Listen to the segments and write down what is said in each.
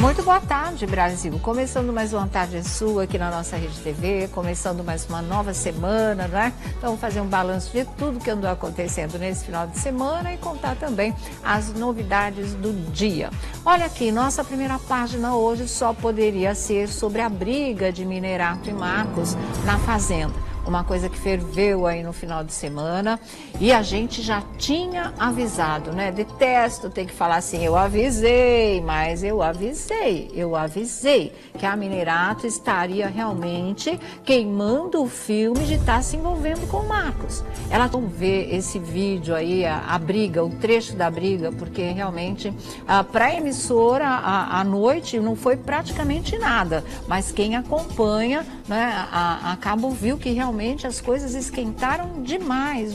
Muito boa tarde, Brasil. Começando mais uma tarde sua aqui na nossa Rede TV, começando mais uma nova semana, né? Então, vamos fazer um balanço de tudo que andou acontecendo nesse final de semana e contar também as novidades do dia. Olha aqui, nossa primeira página hoje só poderia ser sobre a briga de Minerato e Marcos na Fazenda. Uma coisa que ferveu aí no final de semana e a gente já tinha avisado, né? Detesto ter que falar assim, eu avisei, mas eu avisei que a Minerato estaria realmente queimando o filme de estar se envolvendo com o Marcos. Ela vai ver esse vídeo aí, a briga, o trecho da briga, porque realmente para a emissora à noite não foi praticamente nada, mas quem acompanha, né, a Cabo viu que realmente as coisas esquentaram demais.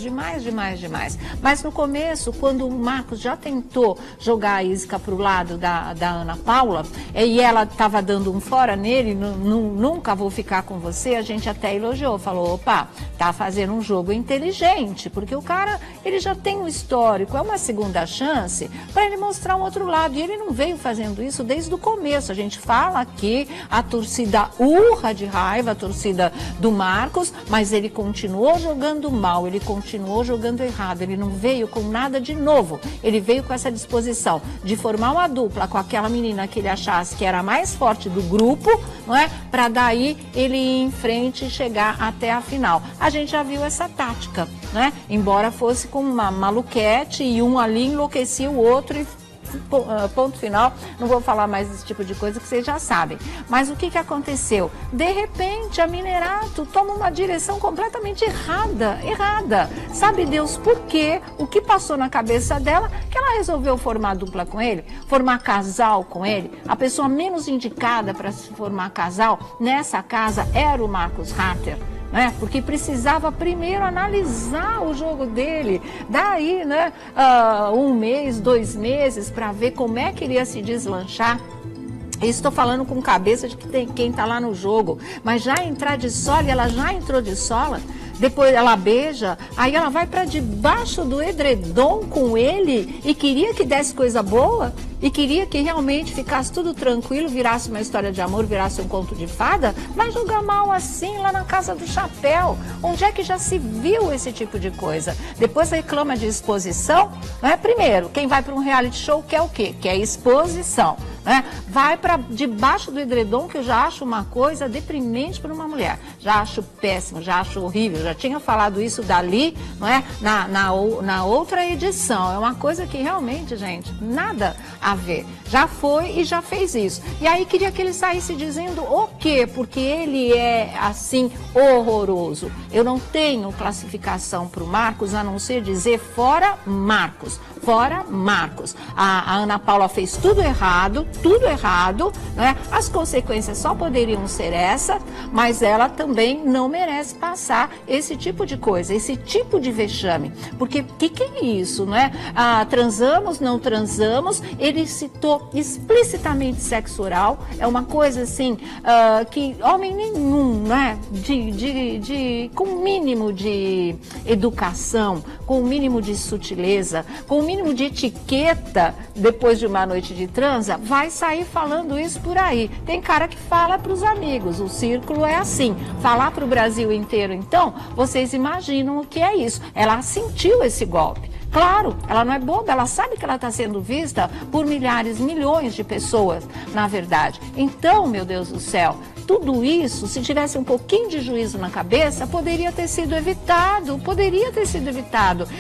Mas no começo, quando o Marcos já tentou jogar a isca para o lado da Ana Paula, e ela estava dando um fora nele, nunca vou ficar com você, a gente até elogiou, falou, opa, tá fazendo um jogo inteligente, porque o cara, ele já tem um histórico, é uma segunda chance para ele mostrar um outro lado, e ele não veio fazendo isso desde o começo. A gente fala que a torcida urra de raiva, a torcida do Marcos, mas ele continuou jogando mal, ele continuou jogando errado, ele não veio com nada de novo, ele veio com essa disposição de formar uma dupla com aquela menina que ele achasse que era a mais forte do grupo, não é? Para daí ele ir em frente e chegar até a final. A gente já viu essa tática, né? Embora fosse com uma maluquete e um ali enlouquecia o outro e ponto final, não vou falar mais desse tipo de coisa que vocês já sabem. Mas o que aconteceu? De repente, a Minerato toma uma direção completamente errada. Sabe Deus por quê? O que passou na cabeça dela? Que ela resolveu formar dupla com ele, formar casal com ele. A pessoa menos indicada para se formar casal nessa casa era o Marcos Harter. Né? Porque precisava primeiro analisar o jogo dele, daí, né, 1 mês, 2 meses, para ver como é que ele ia se deslanchar. Estou falando com cabeça de que tem quem está lá no jogo, mas já entrar de sola, e ela já entrou de sola, depois ela beija, aí ela vai para debaixo do edredom com ele e queria que desse coisa boa, e queria que realmente ficasse tudo tranquilo, virasse uma história de amor, virasse um conto de fada, vai jogar mal assim lá na Casa do Chapéu. Onde é que já se viu esse tipo de coisa? Depois reclama de exposição, né? Primeiro, quem vai para um reality show quer o quê? Quer exposição. Né? Vai para debaixo do edredom, que eu já acho uma coisa deprimente para uma mulher. Já acho péssimo, já acho horrível. Já tinha falado isso dali, não é? Na outra edição. É uma coisa que realmente, gente, nada a ver. Já foi e já fez isso. E aí queria que ele saísse dizendo o quê? Porque ele é assim horroroso. Eu não tenho classificação para o Marcos a não ser dizer fora Marcos. Fora Marcos. A Ana Paula fez tudo errado, né? As consequências só poderiam ser essa, mas ela também não merece passar esse tipo de coisa, esse tipo de vexame. Porque o que é isso, né? Transamos, não transamos, ele citou explicitamente sexo oral, é uma coisa assim, que homem nenhum, né? Com o mínimo de educação, com o mínimo de sutileza, com o mínimo de etiqueta, depois de uma noite de transa, vai sair falando isso por aí. Tem cara que fala para os amigos, o círculo é assim. Falar para o Brasil inteiro, então, vocês imaginam o que é isso. Ela sentiu esse golpe. Claro, ela não é boba, ela sabe que ela está sendo vista por milhares, milhões de pessoas, na verdade. Então, meu Deus do céu, tudo isso, se tivesse um pouquinho de juízo na cabeça, poderia ter sido evitado,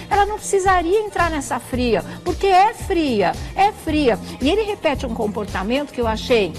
Ela não precisaria entrar nessa fria, porque é fria. E ele repete um comportamento que eu achei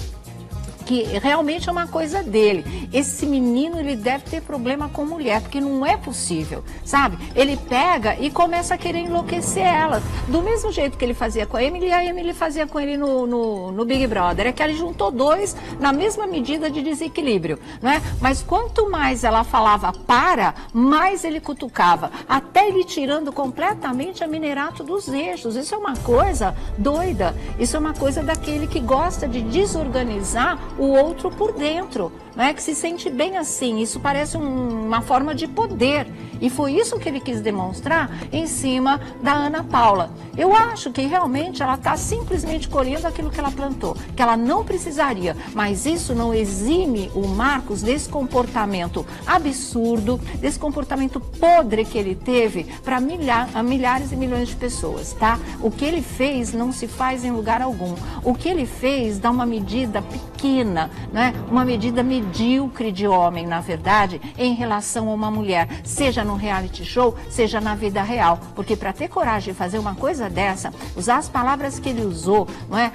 que realmente é uma coisa dele. Esse menino, ele deve ter problema com mulher, porque não é possível, sabe? Ele pega e começa a querer enlouquecer ela. Do mesmo jeito que ele fazia com a Emily fazia com ele no Big Brother. É que ele juntou dois na mesma medida de desequilíbrio, né? Mas quanto mais ela falava para, mais ele cutucava, até ele tirando completamente a Minerato dos eixos. Isso é uma coisa doida. Isso é uma coisa daquele que gosta de desorganizar o outro por dentro, não é? Que se sente bem assim. Isso parece uma forma de poder. E foi isso que ele quis demonstrar em cima da Ana Paula. Eu acho que realmente ela está simplesmente colhendo aquilo que ela plantou, que ela não precisaria, mas isso não exime o Marcos desse comportamento absurdo, desse comportamento podre que ele teve para milhares e milhões de pessoas, tá? O que ele fez não se faz em lugar algum. O que ele fez dá uma medida pequena, né? Uma medida medíocre de homem, na verdade, em relação a uma mulher, seja no reality show, seja na vida real. Porque para ter coragem de fazer uma coisa dessa, usar as palavras que ele usou, não é?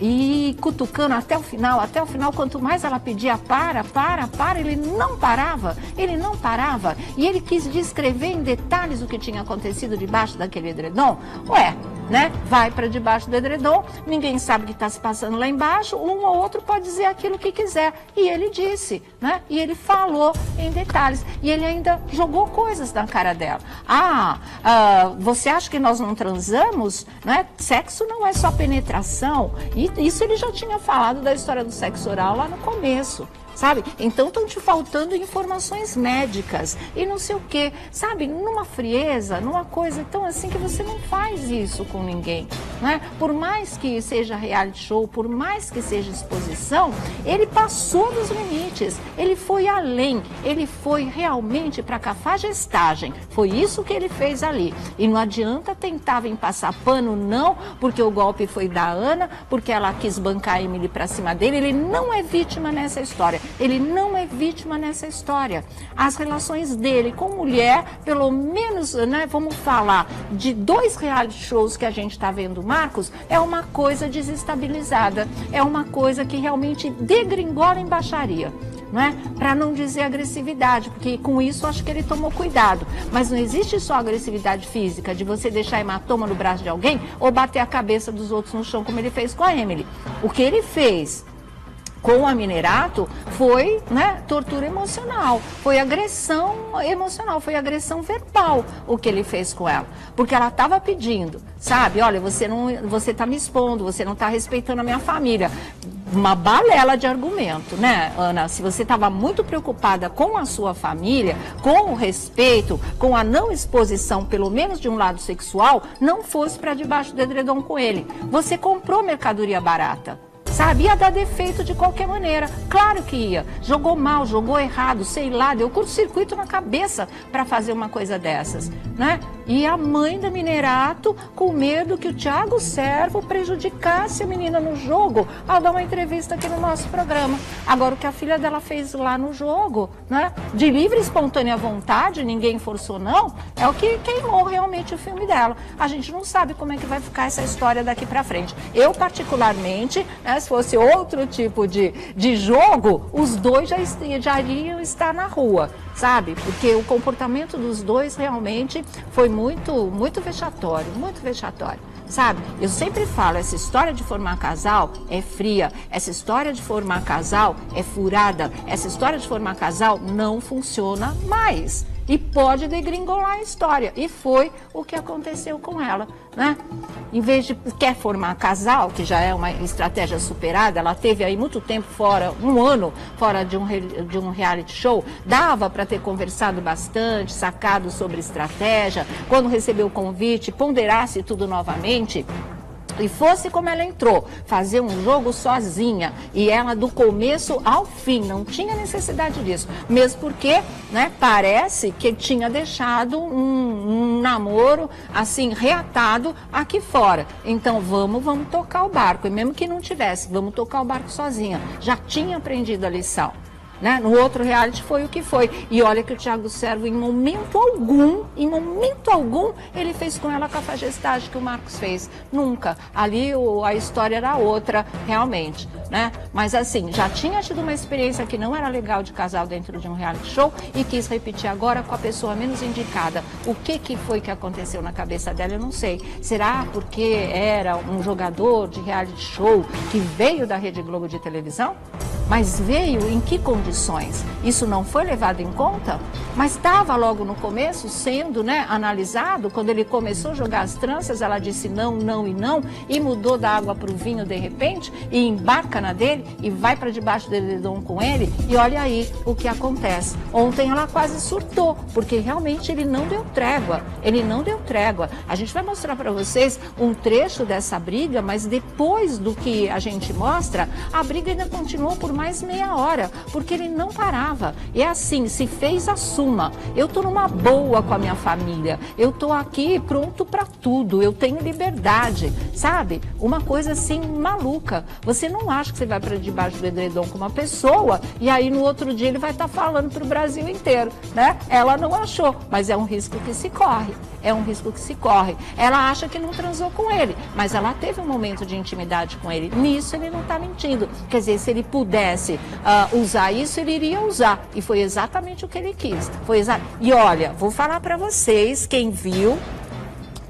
E ir cutucando até o final, quanto mais ela pedia para, ele não parava, e ele quis descrever em detalhes o que tinha acontecido debaixo daquele edredom. Ué, né? Vai para debaixo do edredom, ninguém sabe o que está se passando lá embaixo, um ou outro pode dizer aquilo que quiser. E ele disse, né? E ele falou em detalhes. E ele ainda jogou coisas na cara dela. Você acha que nós não transamos? Né? Sexo não é só penetração. E isso ele já tinha falado da história do sexo oral lá no começo. Sabe? Então estão te faltando informações médicas e não sei o quê, sabe? Numa frieza, numa coisa tão assim que você não faz isso com ninguém, né? Por mais que seja reality show, por mais que seja exposição, ele passou dos limites, ele foi além, ele foi realmente para cafajestagem, foi isso que ele fez ali. E não adianta tentar vir passar pano, não, porque o golpe foi da Ana, porque ela quis bancar a Emily para cima dele, ele não é vítima nessa história. Ele não é vítima nessa história. As relações dele com mulher, pelo menos, né, vamos falar de 2 reality shows que a gente está vendo, Marcos, é uma coisa desestabilizada, é uma coisa que realmente degringola em baixaria. Né? Para não dizer agressividade, porque com isso acho que ele tomou cuidado. Mas não existe só agressividade física, de você deixar hematoma no braço de alguém ou bater a cabeça dos outros no chão, como ele fez com a Emily. O que ele fez com a Minerato foi, né, tortura emocional, foi agressão emocional, foi agressão verbal o que ele fez com ela. Porque ela estava pedindo, sabe, olha, você está me expondo, você não está respeitando a minha família. Uma balela de argumento, né, Ana? Se você estava muito preocupada com a sua família, com o respeito, com a não exposição, pelo menos de um lado sexual, não fosse para debaixo do edredom com ele. Você comprou mercadoria barata. Sabe, ia dar defeito de qualquer maneira, claro que ia, jogou mal, jogou errado, sei lá, deu curto-circuito na cabeça para fazer uma coisa dessas, né? E a mãe da Minerato, com medo que o Thiago Servo prejudicasse a menina no jogo, ao dar uma entrevista aqui no nosso programa. Agora, o que a filha dela fez lá no jogo, né? De livre e espontânea vontade, ninguém forçou não, é o que queimou realmente o filme dela. A gente não sabe como é que vai ficar essa história daqui para frente. Eu, particularmente, né, se fosse outro tipo de jogo, os dois já iriam estar na rua, sabe? Porque o comportamento dos dois realmente foi muito vexatório, sabe? Eu sempre falo, essa história de formar casal é fria, essa história de formar casal é furada, essa história de formar casal não funciona mais. E pode degringolar a história. E foi o que aconteceu com ela, né? Em vez de quer formar casal, que já é uma estratégia superada, ela teve aí muito tempo fora, 1 ano fora de um reality show, dava para ter conversado bastante, sacado sobre estratégia, quando recebeu o convite, ponderasse tudo novamente. E fosse como ela entrou, fazer um jogo sozinha, e ela do começo ao fim, não tinha necessidade disso, mesmo porque, né, parece que tinha deixado um namoro, assim, reatado aqui fora. Então vamos tocar o barco, e mesmo que não tivesse, vamos tocar o barco sozinha, já tinha aprendido a lição. Né? No outro reality foi o que foi. E olha que o Thiago Servo, em momento algum, ele fez com ela a cafajestagem que o Marcos fez. Nunca. Ali a história era outra, realmente. Né? Mas assim, já tinha tido uma experiência que não era legal de casal dentro de um reality show e quis repetir agora com a pessoa menos indicada. O que foi que aconteceu na cabeça dela, eu não sei. Será porque era um jogador de reality show que veio da Rede Globo de televisão? Mas veio em que condições? Isso não foi levado em conta? Mas estava logo no começo sendo, né, analisado. Quando ele começou a jogar as tranças, ela disse não, não e não, e mudou da água para o vinho de repente, e embarca na dele, e vai para debaixo do edredom com ele, e olha aí o que acontece. Ontem ela quase surtou, porque realmente ele não deu trégua, A gente vai mostrar para vocês um trecho dessa briga, mas depois do que a gente mostra, a briga ainda continuou por mais meia hora, porque ele não parava. E é assim, se fez, assuma. Eu tô numa boa com a minha família, eu tô aqui pronto para tudo, eu tenho liberdade, sabe? Uma coisa assim maluca. Você não acha que você vai para debaixo do edredom com uma pessoa e aí no outro dia ele vai estar falando para o Brasil inteiro, né? Ela não achou, mas é um risco que se corre. Ela acha que não transou com ele, mas ela teve um momento de intimidade com ele. Nisso ele não está mentindo. Quer dizer, se ele pudesse usar isso, ele iria usar. E foi exatamente o que ele quis. E olha, vou falar para vocês, quem viu,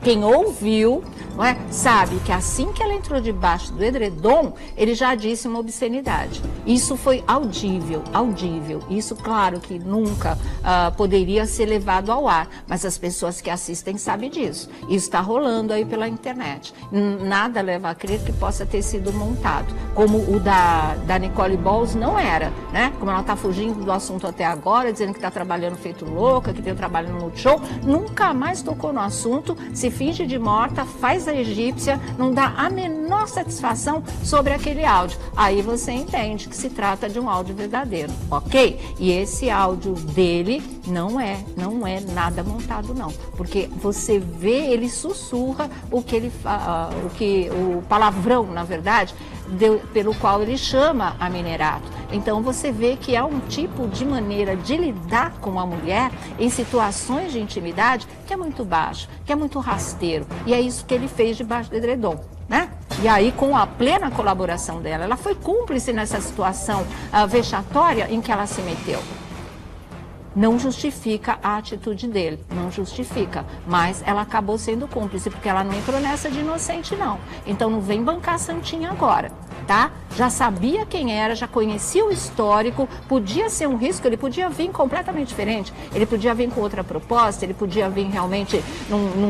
quem ouviu, não é? Sabe que assim que ela entrou debaixo do edredom, ele já disse uma obscenidade. Isso foi audível. Isso, claro, que nunca poderia ser levado ao ar, mas as pessoas que assistem sabem disso. Isso está rolando aí pela internet. Nada leva a crer que possa ter sido montado, como o da Nicole Balls não era, né? Como ela está fugindo do assunto até agora, dizendo que está trabalhando feito louca, que tem trabalho no Multishow, nunca mais tocou no assunto, se finge de morta, faz a egípcia, não dá a menor satisfação sobre aquele áudio. Aí você entende que se trata de um áudio verdadeiro, ok? E esse áudio dele não é nada montado não, porque você vê, ele sussurra o palavrão, na verdade, pelo qual ele chama a Minerato. Então você vê que é um tipo de maneira de lidar com a mulher em situações de intimidade que é muito baixo, que é muito rasteiro. E é isso que ele fez debaixo do edredom, né? E aí, com a plena colaboração dela, ela foi cúmplice nessa situação vexatória em que ela se meteu. Não justifica a atitude dele, não justifica, mas ela acabou sendo cúmplice, porque ela não entrou nessa de inocente, não. Então não vem bancar a santinha agora, tá? Já sabia quem era, já conhecia o histórico, podia ser um risco, ele podia vir completamente diferente, ele podia vir com outra proposta, ele podia vir realmente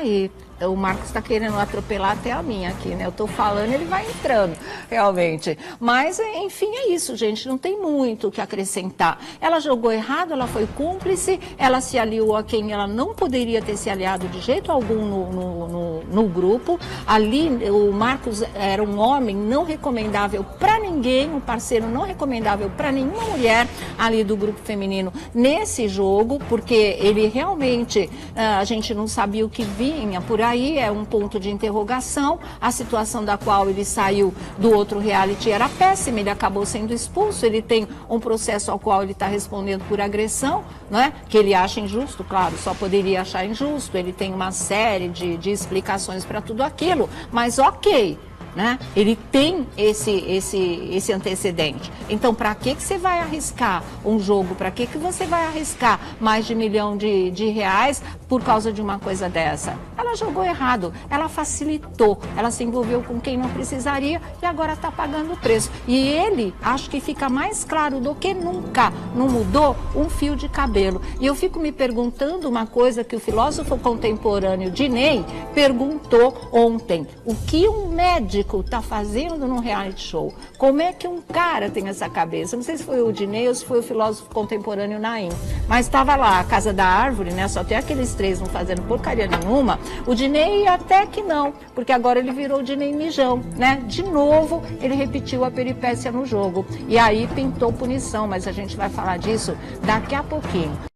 E o Marcos está querendo atropelar até a minha aqui, né? Eu estou falando, ele vai entrando, realmente. Mas, enfim, é isso, gente. Não tem muito o que acrescentar. Ela jogou errado, ela foi cúmplice, ela se aliou a quem ela não poderia ter se aliado de jeito algum no grupo. Ali, o Marcos era um homem não recomendável para ninguém, um parceiro não recomendável para nenhuma mulher ali do grupo feminino nesse jogo, porque ele realmente, a gente não sabia o que vinha por aí, é um ponto de interrogação. A situação da qual ele saiu do outro reality era péssima, ele acabou sendo expulso, ele tem um processo ao qual ele está respondendo por agressão, né? Que ele acha injusto, claro, só poderia achar injusto, ele tem uma série de explicações para tudo aquilo, mas ok. Né? Ele tem esse antecedente. Então, para que você vai arriscar um jogo? Para que você vai arriscar mais de R$ 1 milhão de reais por causa de uma coisa dessa? Ela jogou errado, ela facilitou, ela se envolveu com quem não precisaria e agora está pagando o preço. E ele, acho que fica mais claro do que nunca, não mudou um fio de cabelo. E eu fico me perguntando uma coisa que o filósofo contemporâneo Diney perguntou ontem: o que um médico está fazendo num reality show? Como é que um cara tem essa cabeça? Não sei se foi o Diney ou se foi o filósofo contemporâneo Naim, mas estava lá, a Casa da Árvore, né? Só tem aqueles três não fazendo porcaria nenhuma. O Diney até que não, porque agora ele virou o Diney Mijão, né? De novo, ele repetiu a peripécia no jogo. E aí pintou punição, mas a gente vai falar disso daqui a pouquinho.